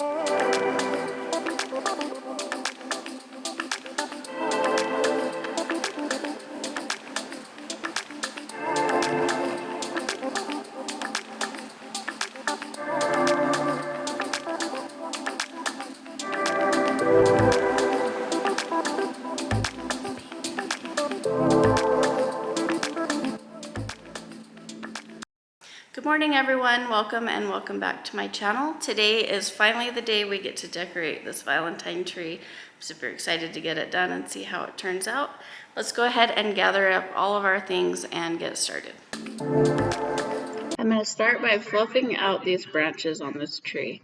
Good morning everyone, welcome back to my channel. Today is finally the day we get to decorate this Valentine tree. I'm super excited to get it done and see how it turns out. Let's go ahead and gather up all of our things and get started. I'm going to start by fluffing out these branches on this tree.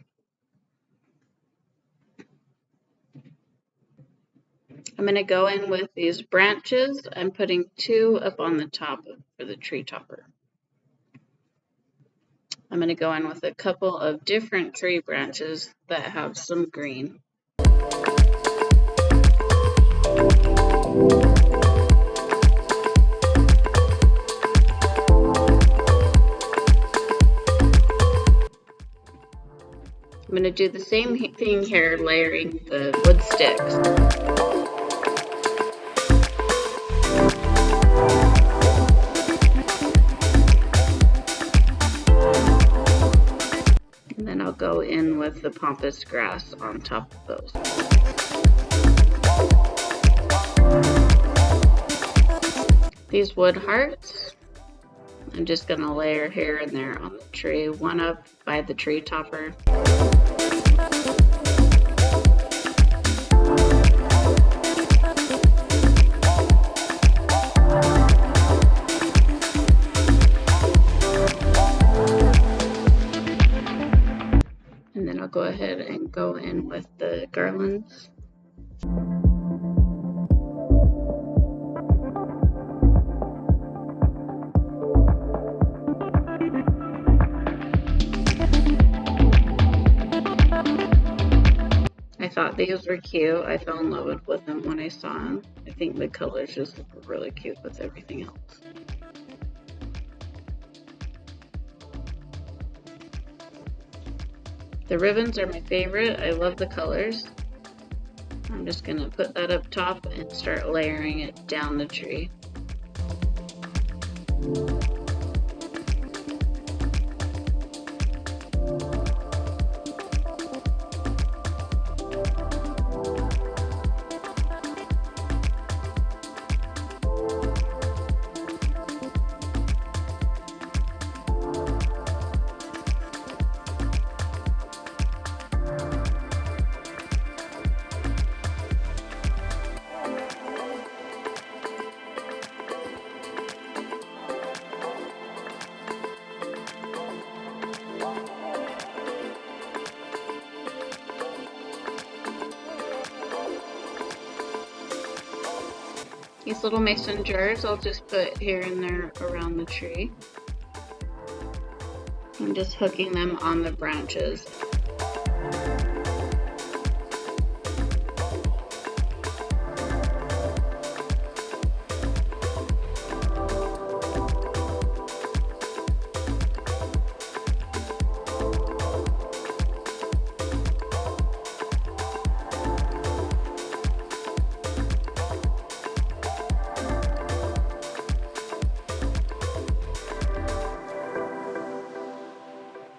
I'm going to go in with these branches. I'm putting 2 up on the top for the tree topper. I'm going to go in with a couple of different tree branches that have some green. I'm going to do the same thing here, layering the wood sticks. And then I'll go in with the pampas grass on top of those. These wood hearts, I'm just going to layer here and there on the tree, one up by the tree topper. And then I'll go ahead and go in with the garlands. I thought these were cute. I fell in love with them when I saw them. I think the colors just look really cute with everything else. The ribbons are my favorite. I love the colors. I'm just going to put that up top and start layering it down the tree. These little mason jars I'll just put here and there around the tree. I'm just hooking them on the branches.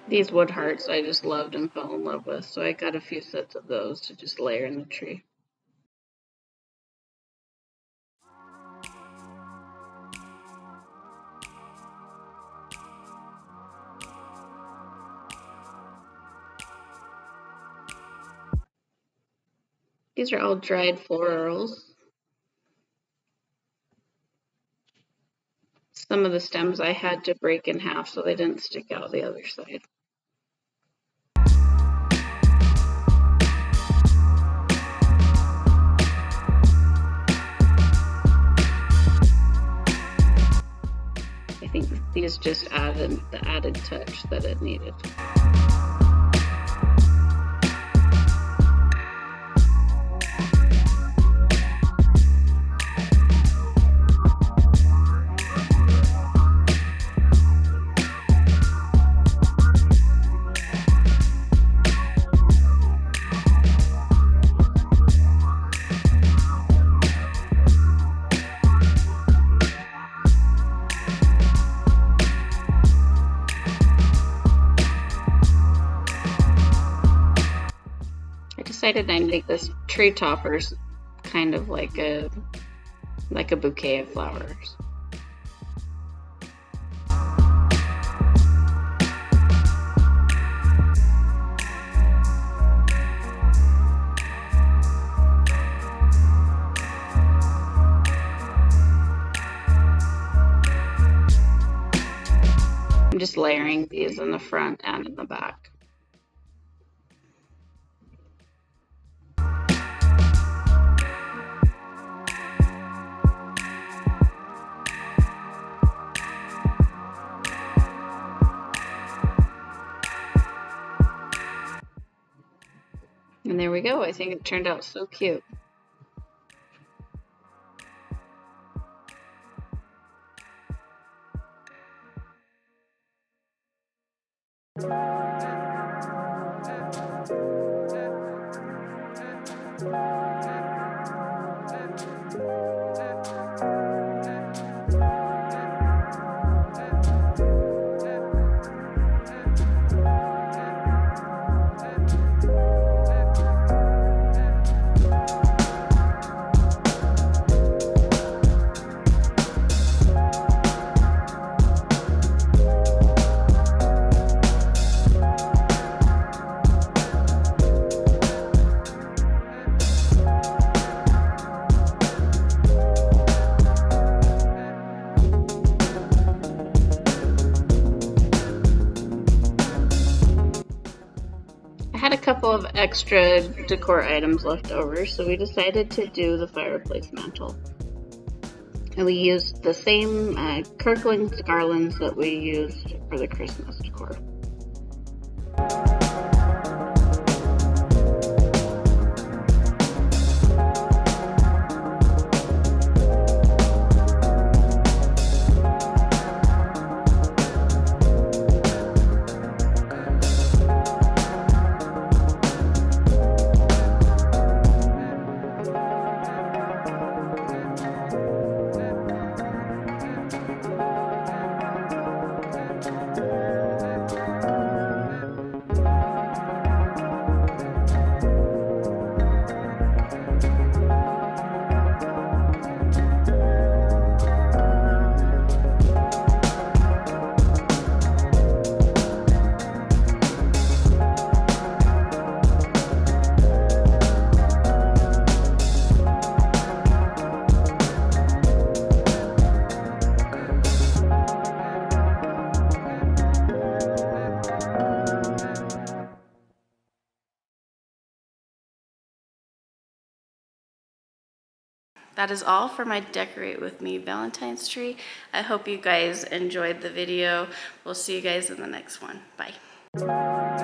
These wood hearts I just loved and fell in love with, so I got a few sets of those to just layer in the tree. These are all dried florals. Some of the stems I had to break in half so they didn't stick out the other side. I think these just added the added touch that it needed. decided I'd make this tree toppers kind of like a bouquet of flowers. I'm just layering these in the front and in the back. And there we go. I think it turned out so cute. Had a couple of extra decor items left over, so we decided to do the fireplace mantle. And we used the same kirkland garlands that we used for the Christmas decor. That is all for my Decorate With Me Valentine's tree. I hope you guys enjoyed the video. We'll see you guys in the next one. Bye.